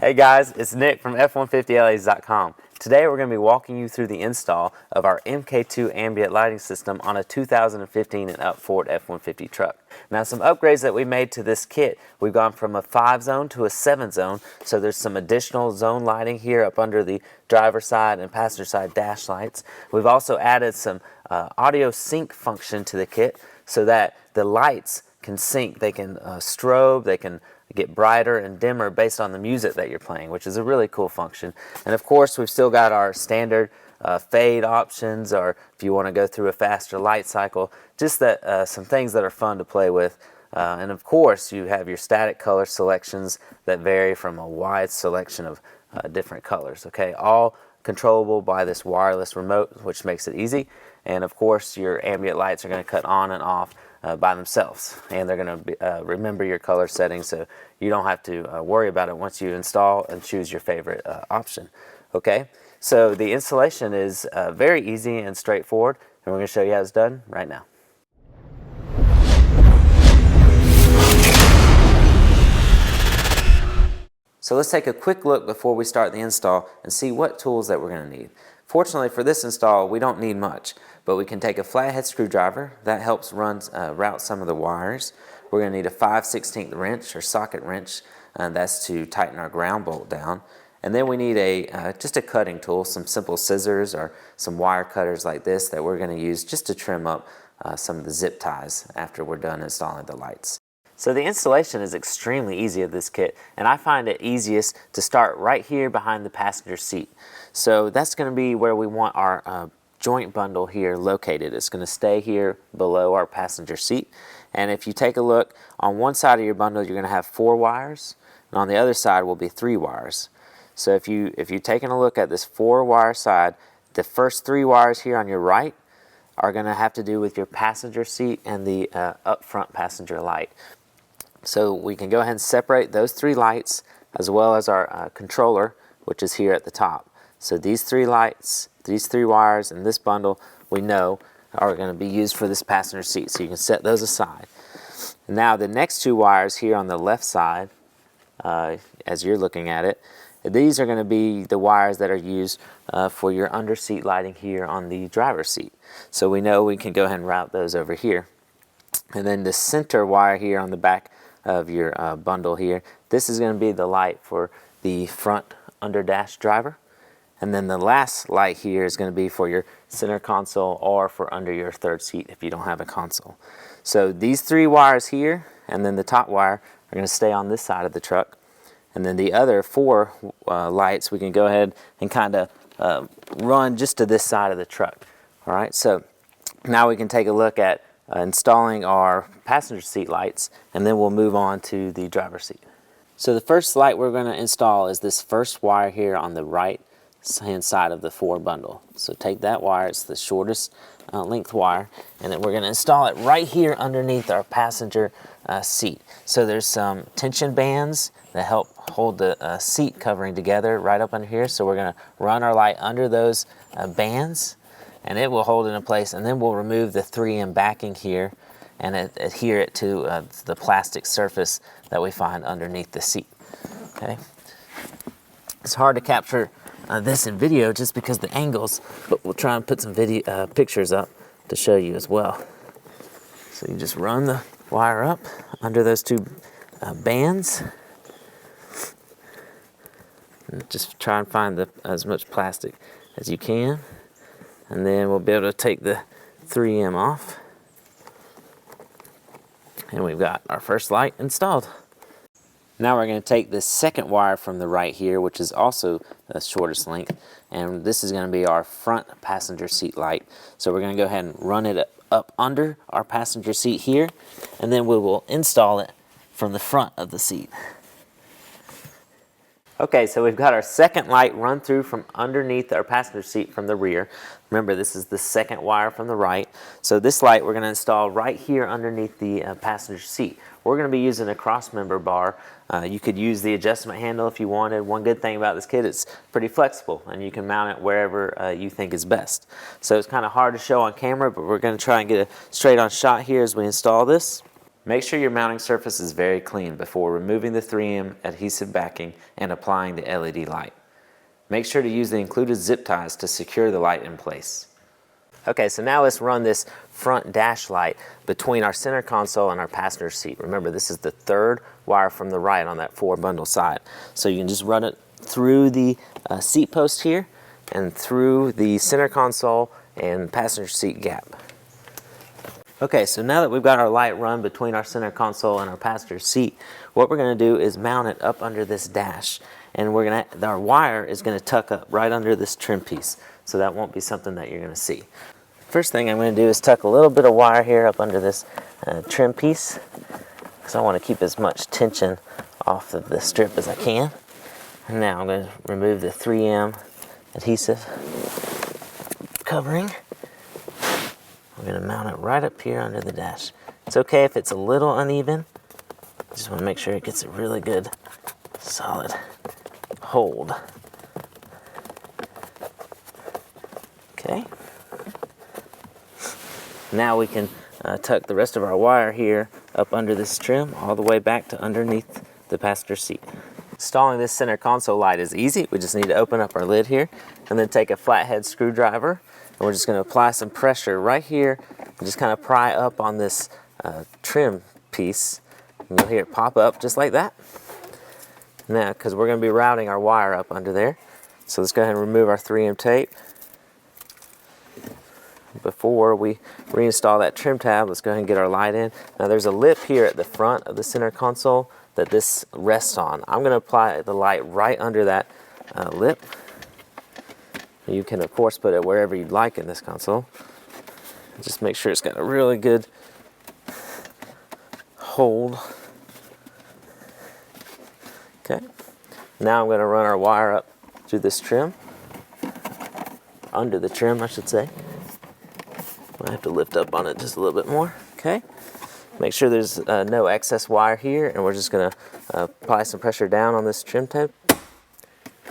Hey guys, it's Nick from F150LAs.com. Today we're going to be walking you through the install of our Mkii Ambient lighting system on a 2015 and up Ford F150 truck. Now, some upgrades that we made to this kit: we've gone from a 5-zone to a 7-zone, so there's some additional zone lighting here up under the driver side and passenger side dash lights. We've also added some audio sync function to the kit so that the lights can sync. They can strobe, they can get brighter and dimmer based on the music that you're playing, which is a really cool function. And of course, we've still got our standard fade options, or if you want to go through a faster light cycle, just that some things that are fun to play with. And of course, you have your static color selections that vary from a wide selection of different colors. Okay, all controllable by this wireless remote, which makes it easy. And of course, your ambient lights are going to cut on and off by themselves, and they're going to remember your color settings, so you don't have to worry about it once you install and choose your favorite option. Okay, so the installation is very easy and straightforward, and we're going to show you how it's done right now. So let's take a quick look before we start the install and see what tools that we're going to need. Fortunately for this install, we don't need much, but we can take a flathead screwdriver. That helps route some of the wires. We're going to need a 5/16 wrench or socket wrench, and that's to tighten our ground bolt down. And then we need just a cutting tool, some simple scissors or some wire cutters like this that we're going to use just to trim up some of the zip ties after we're done installing the lights. So the installation is extremely easy of this kit, and I find it easiest to start right here behind the passenger seat. So that's going to be where we want our joint bundle here located. It's going to stay here below our passenger seat. And if you take a look, on one side of your bundle you're going to have 4 wires, and on the other side will be 3 wires. So if you've taken a look at this 4-wire side, the first 3 wires here on your right are going to have to do with your passenger seat and the up front passenger light. So we can go ahead and separate those 3 lights as well as our controller, which is here at the top. So these 3 lights, these 3 wires, and this bundle we know are going to be used for this passenger seat, so you can set those aside. Now the next 2 wires here on the left side, as you're looking at it, these are going to be the wires that are used for your under seat lighting here on the driver's seat. So we know we can go ahead and route those over here. And then the center wire here on the back of your bundle here, this is going to be the light for the front under dash driver. And then the last light here is going to be for your center console or for under your third seat if you don't have a console. So these 3 wires here and then the top wire are going to stay on this side of the truck. And then the other 4 lights we can go ahead and kind of run just to this side of the truck. All right, so now we can take a look at installing our passenger seat lights, and then we'll move on to the driver's seat. So the first light we're going to install is this first wire here on the right hand side of the 4 bundle. So take that wire, it's the shortest length wire, and then we're going to install it right here underneath our passenger seat. So there's some tension bands that help hold the seat covering together right up under here. So we're going to run our light under those bands, and it will hold it in place, and then we'll remove the 3M backing here and adhere it to the plastic surface that we find underneath the seat. Okay, it's hard to capture this in video just because the angles, but we'll try and put some pictures up to show you as well. So you just run the wire up under those 2 bands, and just try and find as much plastic as you can, and then we'll be able to take the 3M off, and we've got our first light installed. Now we're going to take this second wire from the right here, which is also the shortest length, and this is going to be our front passenger seat light. So we're going to go ahead and run it up under our passenger seat here, and then we will install it from the front of the seat. Okay, so we've got our second light run through from underneath our passenger seat from the rear. Remember, this is the second wire from the right. So this light we're going to install right here underneath the passenger seat. We're going to be using a cross member bar. You could use the adjustment handle if you wanted. One good thing about this kit, it's pretty flexible, and you can mount it wherever you think is best. So it's kind of hard to show on camera, but we're going to try and get a straight on shot here as we install this. Make sure your mounting surface is very clean before removing the 3M adhesive backing and applying the LED light. Make sure to use the included zip ties to secure the light in place. Okay, so now let's run this front dash light between our center console and our passenger seat. Remember, this is the third wire from the right on that 4-bundle side. So you can just run it through the seat post here and through the center console and passenger seat gap. Okay, so now that we've got our light run between our center console and our passenger seat, what we're going to do is mount it up under this dash. And our wire is going to tuck up right under this trim piece. So that won't be something that you're going to see. First thing I'm going to do is tuck a little bit of wire here up under this trim piece, because I want to keep as much tension off of the strip as I can. And now I'm going to remove the 3M adhesive covering. I'm going to mount it right up here under the dash. It's okay if it's a little uneven. I just want to make sure it gets a really good solid hold. Okay. Now we can tuck the rest of our wire here up under this trim all the way back to underneath the passenger seat. Installing this center console light is easy. We just need to open up our lid here and then take a flathead screwdriver, and we're just going to apply some pressure right here and just kind of pry up on this trim piece. And you'll hear it pop up just like that. Now, because we're going to be routing our wire up under there, so let's go ahead and remove our 3M tape. Before we reinstall that trim tab, let's go ahead and get our light in. Now there's a lip here at the front of the center console that this rests on. I'm going to apply the light right under that lip. You can of course put it wherever you'd like in this console. Just make sure it's got a really good hold. Okay. Now I'm going to run our wire up through this trim. Under the trim, I should say. I have to lift up on it just a little bit more. Okay. Make sure there's no excess wire here, and we're just going to apply some pressure down on this trim tab.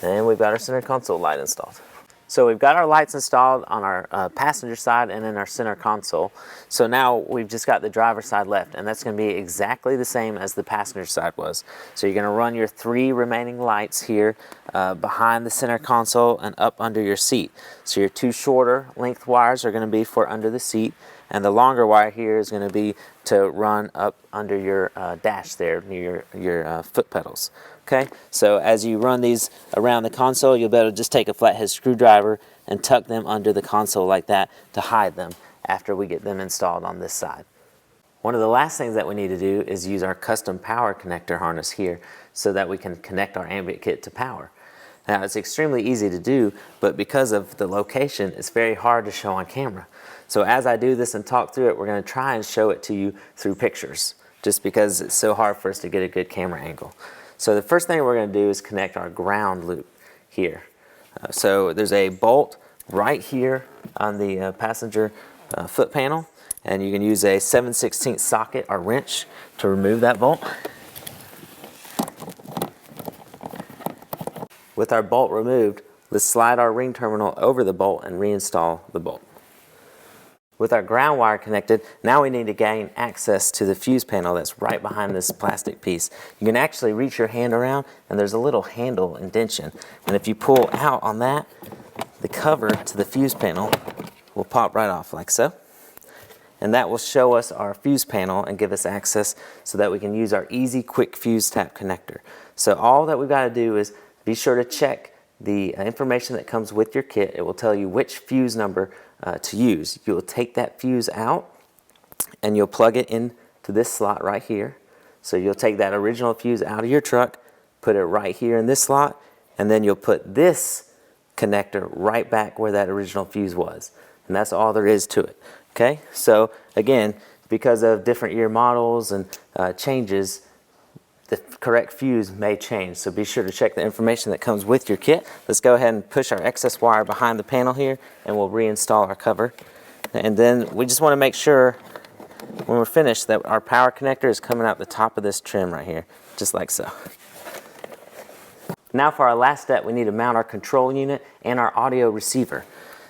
And we've got our center console light installed. So we've got our lights installed on our passenger side and in our center console. So now we've just got the driver's side left, and that's going to be exactly the same as the passenger side was. So you're going to run your 3 remaining lights here behind the center console and up under your seat. So your 2 shorter length wires are going to be for under the seat, and the longer wire here is going to be to run up under your dash there near your foot pedals. Okay, so as you run these around the console, you'll be able to just take a flathead screwdriver and tuck them under the console like that to hide them after we get them installed on this side. One of the last things that we need to do is use our custom power connector harness here so that we can connect our ambient kit to power. Now it's extremely easy to do, but because of the location, it's very hard to show on camera. So as I do this and talk through it, we're going to try and show it to you through pictures, just because it's so hard for us to get a good camera angle. So the first thing we're going to do is connect our ground loop here. So there's a bolt right here on the passenger foot panel, and you can use a 7/16 socket or wrench to remove that bolt. With our bolt removed, let's slide our ring terminal over the bolt and reinstall the bolt. With our ground wire connected, now we need to gain access to the fuse panel that's right behind this plastic piece. You can actually reach your hand around, and there's a little handle indentation. And if you pull out on that, the cover to the fuse panel will pop right off like so. And that will show us our fuse panel and give us access so that we can use our easy quick fuse tap connector. So all that we've got to do is be sure to check the information that comes with your kit. It will tell you which fuse number to use. You'll take that fuse out and you'll plug it into this slot right here. So you'll take that original fuse out of your truck, put it right here in this slot, and then you'll put this connector right back where that original fuse was. And that's all there is to it. Okay, so again, because of different year models and changes, the correct fuse may change. So be sure to check the information that comes with your kit. Let's go ahead and push our excess wire behind the panel here, and we'll reinstall our cover. And then we just want to make sure when we're finished that our power connector is coming out the top of this trim right here, just like so. Now for our last step, we need to mount our control unit and our audio receiver.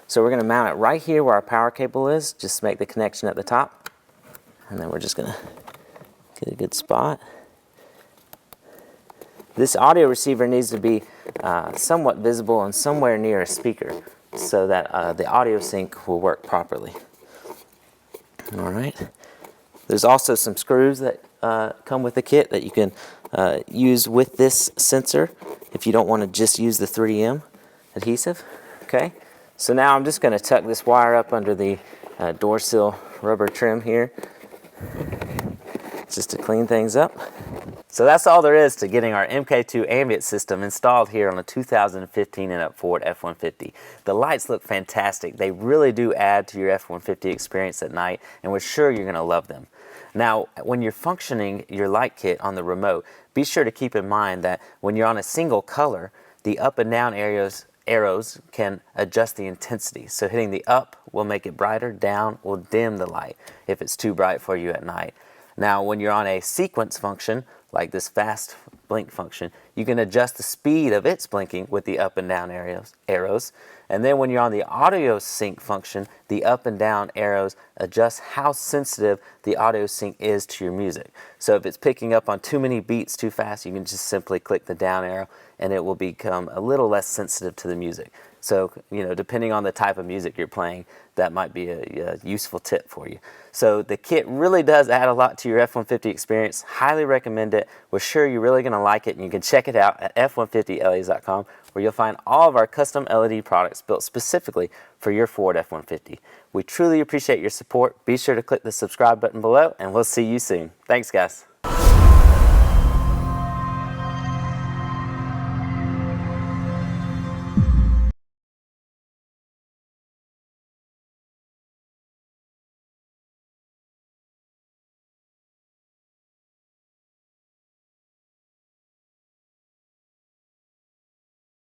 So we're going to mount it right here where our power cable is. Just make the connection at the top. And then we're just going to Get a good spot. This audio receiver needs to be somewhat visible and somewhere near a speaker so that the audio sync will work properly. All right. There's also some screws that come with the kit that you can use with this sensor if you don't want to just use the 3M adhesive. Okay. So now I'm just going to tuck this wire up under the door sill rubber trim here, just to clean things up. So that's all there is to getting our MK2 Ambient system installed here on a 2015 and up Ford F-150. The lights look fantastic. They really do add to your F-150 experience at night, and we're sure you're going to love them. Now, when you're functioning your light kit on the remote, be sure to keep in mind that when you're on a single color, the up and down arrows can adjust the intensity. So hitting the up will make it brighter, down will dim the light if it's too bright for you at night. Now, when you're on a sequence function, like this fast blink function, you can adjust the speed of its blinking with the up and down arrows. And then when you're on the audio sync function, the up and down arrows adjust how sensitive the audio sync is to your music. So if it's picking up on too many beats too fast, you can just simply click the down arrow and it will become a little less sensitive to the music. So, depending on the type of music you're playing, that might be a useful tip for you. So the kit really does add a lot to your F-150 experience. Highly recommend it. We're sure you're really going to like it, and you can check it out at f150leds.com, where you'll find all of our custom LED products built specifically for your Ford F-150. We truly appreciate your support. Be sure to click the subscribe button below, and we'll see you soon. Thanks, guys.